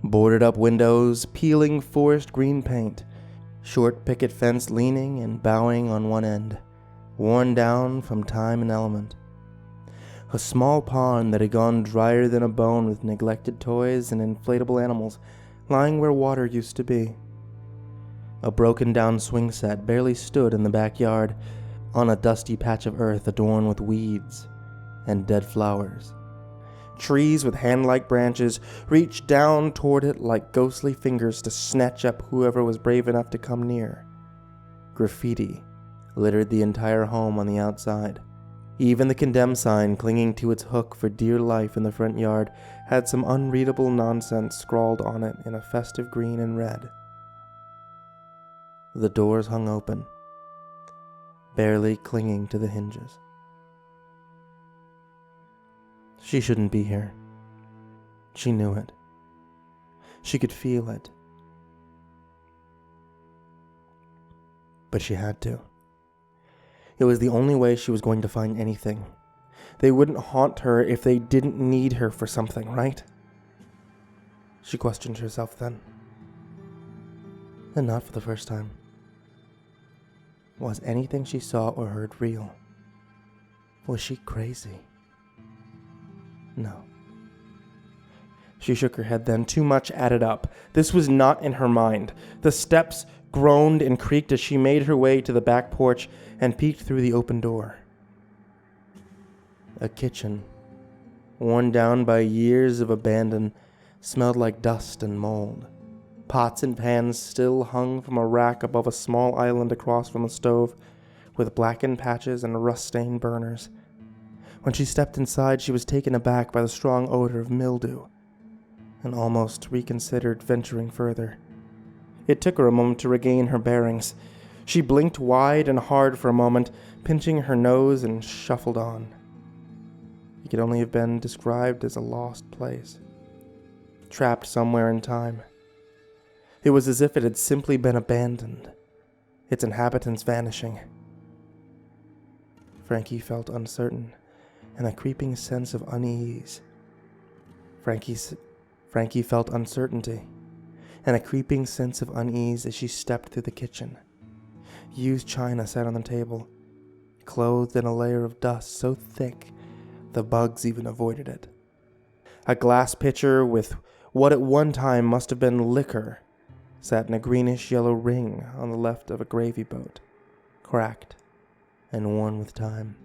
Boarded up windows, peeling forest green paint, short picket fence leaning and bowing on one end, worn down from time and element. A small pond that had gone drier than a bone with neglected toys and inflatable animals lying where water used to be. A broken down swing set barely stood in the backyard on a dusty patch of earth adorned with weeds and dead flowers. Trees with hand-like branches reached down toward it like ghostly fingers to snatch up whoever was brave enough to come near. Graffiti littered the entire home on the outside. Even the condemn sign clinging to its hook for dear life in the front yard had some unreadable nonsense scrawled on it in a festive green and red. The doors hung open, barely clinging to the hinges. She shouldn't be here. She knew it. She could feel it. But she had to. It was the only way she was going to find anything. They wouldn't haunt her if they didn't need her for something, right? She questioned herself then. And not for the first time. Was anything she saw or heard real? Was she crazy? No. She shook her head then. Too much added up. This was not in her mind. The steps groaned and creaked as she made her way to the back porch and peeked through the open door. A kitchen, worn down by years of abandon, smelled like dust and mold. Pots and pans still hung from a rack above a small island across from the stove, with blackened patches and rust-stained burners. When she stepped inside, she was taken aback by the strong odor of mildew, and almost reconsidered venturing further. It took her a moment to regain her bearings. She blinked wide and hard for a moment, pinching her nose, and shuffled on. It could only have been described as a lost place, trapped somewhere in time. It was as if it had simply been abandoned, its inhabitants vanishing. Frankie felt uncertain, and a creeping sense of unease. Frankie felt uncertainty, and a creeping sense of unease as she stepped through the kitchen. Used china sat on the table, clothed in a layer of dust so thick the bugs even avoided it. A glass pitcher with what at one time must have been liquor sat in a greenish-yellow ring on the left of a gravy boat, cracked and worn with time.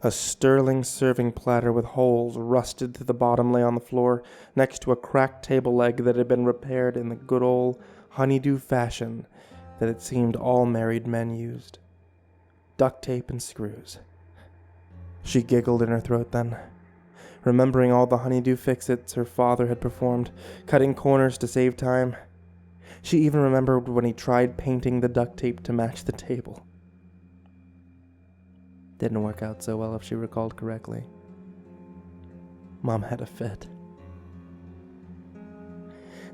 A sterling serving platter with holes rusted to the bottom lay on the floor next to a cracked table leg that had been repaired in the good old honeydew fashion that it seemed all married men used. Duct tape and screws. She giggled in her throat then, remembering all the honeydew fix-its her father had performed, cutting corners to save time. She even remembered when he tried painting the duct tape to match the table. Didn't work out so well if she recalled correctly. Mom had a fit.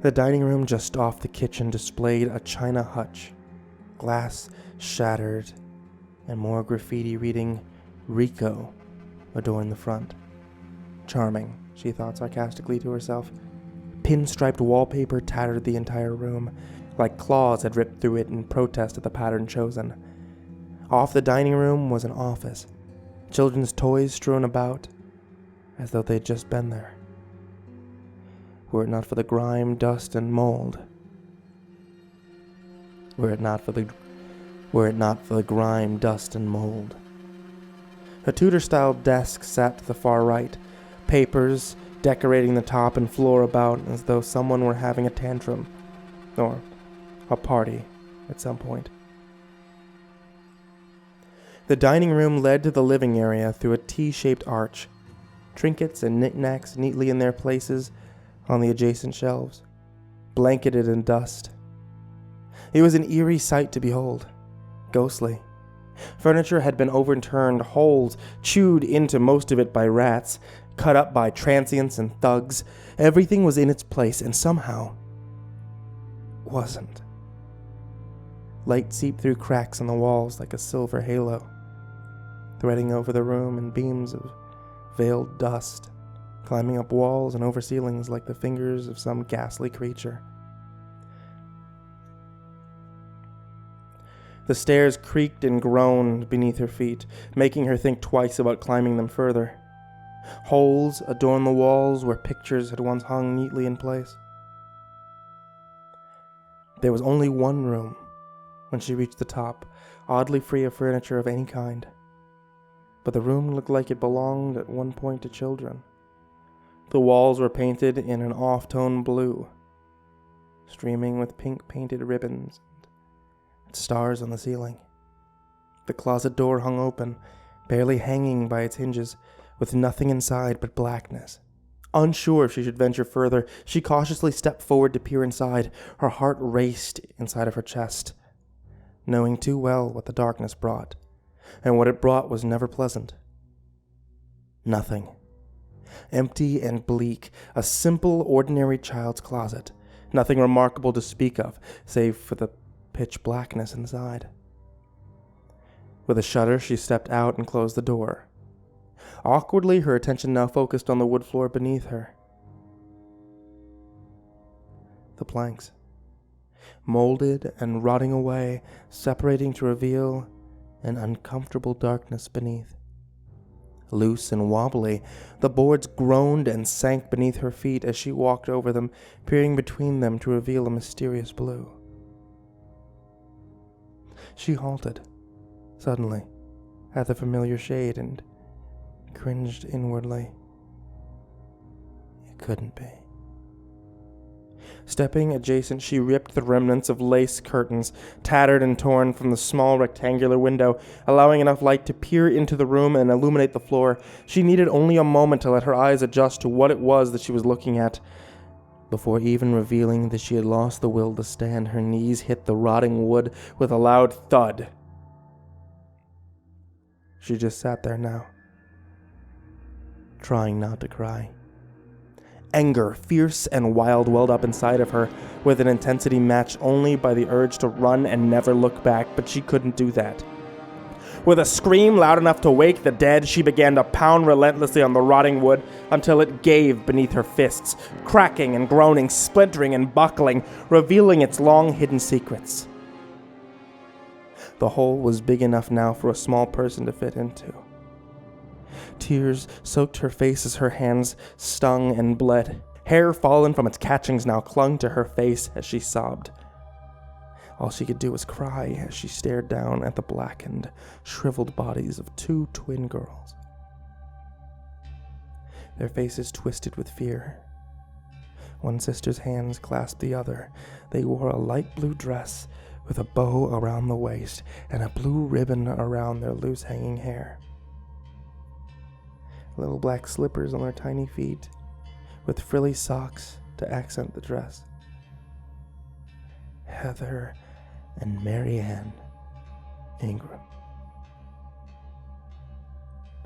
The dining room just off the kitchen displayed a china hutch, glass shattered, and more graffiti reading Rico adorned the front. Charming, she thought sarcastically to herself. Pinstriped wallpaper tattered the entire room, like claws had ripped through it in protest at the pattern chosen. Off the dining room was an office, children's toys strewn about, as though they'd just been there. Were it not for the grime, dust, and mold. Were it not for the grime, dust, and mold. A Tudor-style desk sat to the far right, papers decorating the top and floor about as though someone were having a tantrum, or a party at some point. The dining room led to the living area through a T-shaped arch, trinkets and knickknacks neatly in their places on the adjacent shelves, blanketed in dust. It was an eerie sight to behold, ghostly. Furniture had been overturned, holes chewed into most of it by rats, cut up by transients and thugs. Everything was in its place and somehow wasn't. Light seeped through cracks in the walls like a silver halo, threading over the room in beams of veiled dust, climbing up walls and over ceilings like the fingers of some ghastly creature. The stairs creaked and groaned beneath her feet, making her think twice about climbing them further. Holes adorned the walls where pictures had once hung neatly in place. There was only one room when she reached the top, oddly free of furniture of any kind. But the room looked like it belonged at one point to children. The walls were painted in an off-tone blue, streaming with pink painted ribbons and stars on the ceiling. The closet door hung open, barely hanging by its hinges, with nothing inside but blackness. Unsure if she should venture further, she cautiously stepped forward to peer inside. Her heart raced inside of her chest, knowing too well what the darkness brought, and what it brought was never pleasant. Nothing. Empty and bleak, a simple, ordinary child's closet. Nothing remarkable to speak of, save for the pitch blackness inside. With a shudder, she stepped out and closed the door. Awkwardly, her attention now focused on the wood floor beneath her. The planks, molded and rotting away, separating to reveal an uncomfortable darkness beneath. Loose and wobbly, the boards groaned and sank beneath her feet as she walked over them, peering between them to reveal a mysterious blue. She halted, suddenly, at the familiar shade and cringed inwardly. It couldn't be. Stepping adjacent, she ripped the remnants of lace curtains, tattered and torn, from the small rectangular window, allowing enough light to peer into the room and illuminate the floor. She needed only a moment to let her eyes adjust to what it was that she was looking at. Before even revealing that she had lost the will to stand, her knees hit the rotting wood with a loud thud. She just sat there now, trying not to cry. Anger, fierce and wild, welled up inside of her, with an intensity matched only by the urge to run and never look back, but she couldn't do that. With a scream loud enough to wake the dead, she began to pound relentlessly on the rotting wood until it gave beneath her fists, cracking and groaning, splintering and buckling, revealing its long-hidden secrets. The hole was big enough now for a small person to fit into. Tears soaked her face as her hands stung and bled. Hair fallen from its catchings now clung to her face as she sobbed. All she could do was cry as she stared down at the blackened, shriveled bodies of two twin girls. Their faces twisted with fear. One sister's hands clasped the other. They wore a light blue dress with a bow around the waist and a blue ribbon around their loose hanging hair. Little black slippers on their tiny feet, with frilly socks to accent the dress. Heather and Marianne Ingram.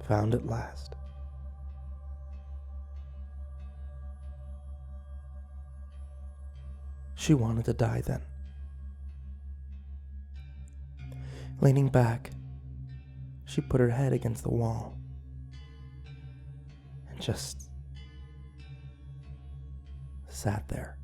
Found at last. She wanted to die then. Leaning back, she put her head against the wall and just sat there.